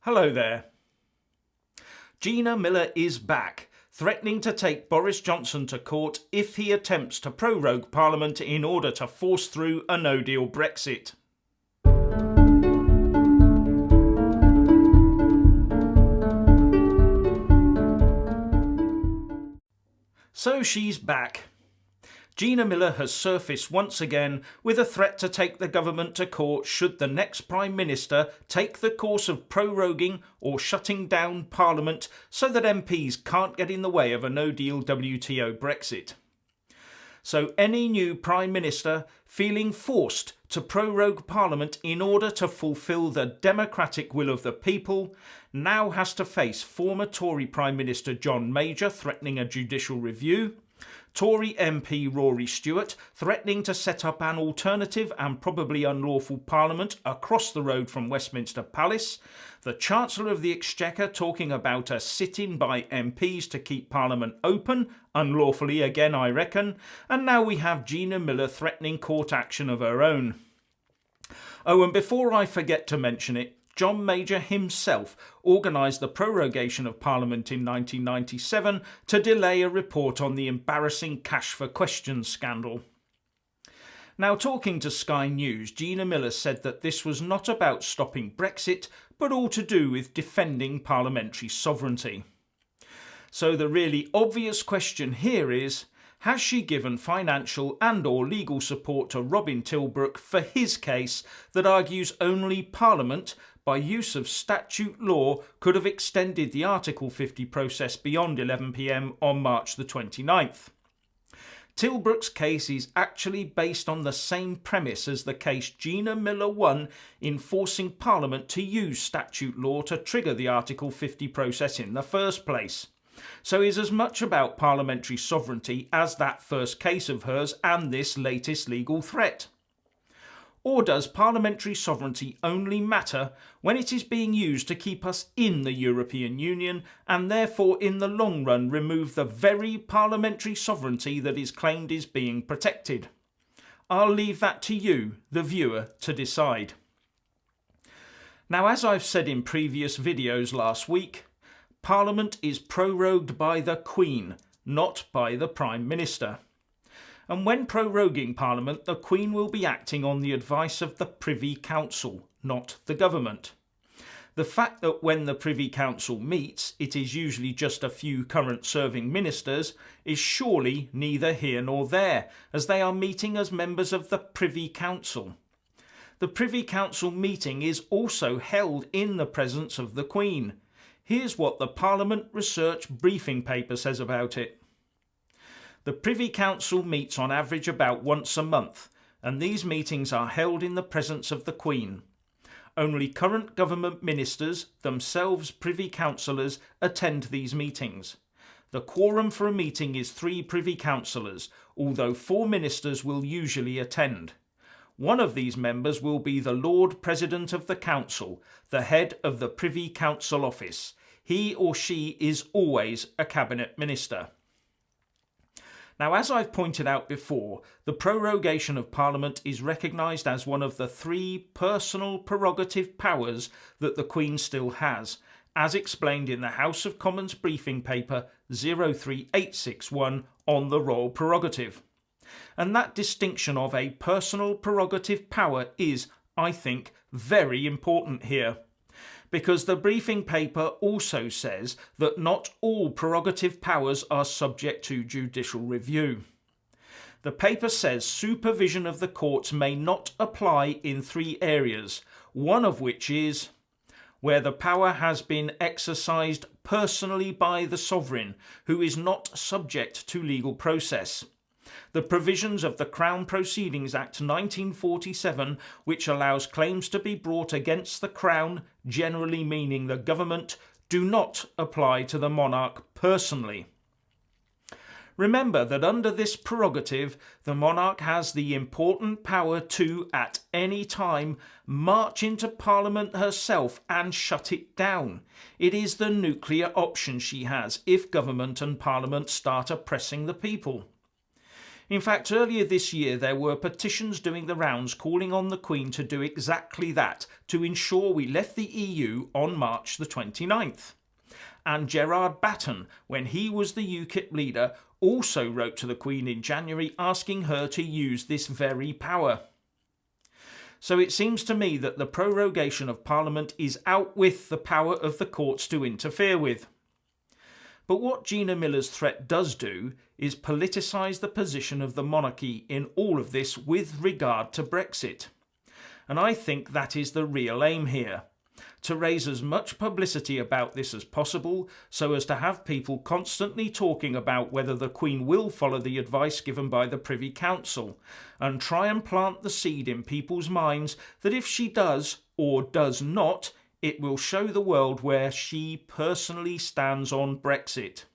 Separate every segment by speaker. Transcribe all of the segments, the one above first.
Speaker 1: Hello there. Gina Miller is back, threatening to take Boris Johnson to court if he attempts to prorogue Parliament in order to force through a no-deal Brexit. So she's back. Gina Miller has surfaced once again with a threat to take the government to court should the next Prime Minister take the course of proroguing or shutting down Parliament so that MPs can't get in the way of a no-deal WTO Brexit. So any new Prime Minister feeling forced to prorogue Parliament in order to fulfil the democratic will of the people now has to face former Tory Prime Minister John Major threatening a judicial review, Tory MP Rory Stewart threatening to set up an alternative and probably unlawful Parliament across the road from Westminster Palace, the Chancellor of the Exchequer talking about a sit-in by MPs to keep Parliament open, unlawfully again I reckon, and now we have Gina Miller threatening court action of her own. Oh, and before I forget to mention it, John Major himself organised the prorogation of Parliament in 1997 to delay a report on the embarrassing Cash for Questions scandal. Now, talking to Sky News, Gina Miller said that this was not about stopping Brexit, but all to do with defending parliamentary sovereignty. So the really obvious question here is, has she given financial and/or legal support to Robin Tilbrook for his case that argues only Parliament, by use of statute law, could have extended the Article 50 process beyond 11 p.m. on March the 29th? Tilbrook's case is actually based on the same premise as the case Gina Miller won in forcing Parliament to use statute law to trigger the Article 50 process in the first place. So is as much about parliamentary sovereignty as that first case of hers and this latest legal threat. Or does parliamentary sovereignty only matter when it is being used to keep us in the European Union and therefore in the long run remove the very parliamentary sovereignty that is claimed is being protected? I'll leave that to you, the viewer, to decide. Now, as I've said in previous videos last week, Parliament is prorogued by the Queen, not by the Prime Minister. And when proroguing Parliament, the Queen will be acting on the advice of the Privy Council, not the government. The fact that when the Privy Council meets, it is usually just a few current serving ministers, is surely neither here nor there, as they are meeting as members of the Privy Council. The Privy Council meeting is also held in the presence of the Queen. Here's what the Parliament Research briefing paper says about it. The Privy Council meets on average about once a month, and these meetings are held in the presence of the Queen. Only current government ministers, themselves Privy Councillors, attend these meetings. The quorum for a meeting is 3 Privy Councillors, although 4 ministers will usually attend. One of these members will be the Lord President of the Council, the head of the Privy Council Office. He or she is always a Cabinet Minister. Now, as I've pointed out before, the prorogation of Parliament is recognised as one of the 3 personal prerogative powers that the Queen still has, as explained in the House of Commons briefing paper 03861 on the royal prerogative. And that distinction of a personal prerogative power is, I think, very important here, because the briefing paper also says that not all prerogative powers are subject to judicial review. The paper says supervision of the courts may not apply in 3 areas, one of which is where the power has been exercised personally by the sovereign, who is not subject to legal process. The provisions of the Crown Proceedings Act 1947, which allows claims to be brought against the Crown, generally meaning the government, do not apply to the monarch personally. Remember that under this prerogative, the monarch has the important power to, at any time, march into Parliament herself and shut it down. It is the nuclear option she has if government and Parliament start oppressing the people. In fact, earlier this year there were petitions doing the rounds calling on the Queen to do exactly that, to ensure we left the EU on March the 29th. And Gerard Batten, when he was the UKIP leader, also wrote to the Queen in January asking her to use this very power. So it seems to me that the prorogation of Parliament is out with the power of the courts to interfere with. But what Gina Miller's threat does do is politicise the position of the monarchy in all of this with regard to Brexit. And I think that is the real aim here. To raise as much publicity about this as possible so as to have people constantly talking about whether the Queen will follow the advice given by the Privy Council, and try and plant the seed in people's minds that if she does or does not, it will show the world where she personally stands on Brexit.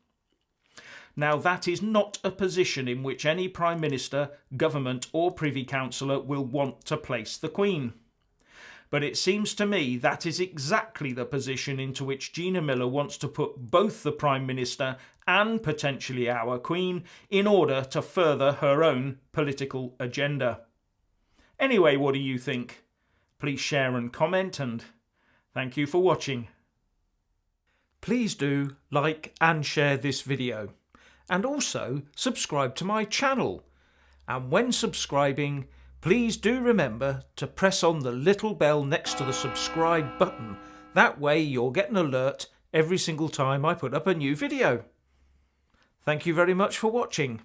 Speaker 1: Now that is not a position in which any Prime Minister, Government or Privy Councillor will want to place the Queen. But it seems to me that is exactly the position into which Gina Miller wants to put both the Prime Minister and potentially our Queen in order to further her own political agenda. Anyway, what do you think? Please share and comment, and thank you for watching. Please do like and share this video, and also subscribe to my channel. And when subscribing, please do remember to press on the little bell next to the subscribe button. That way you'll get an alert every single time I put up a new video. Thank you very much for watching.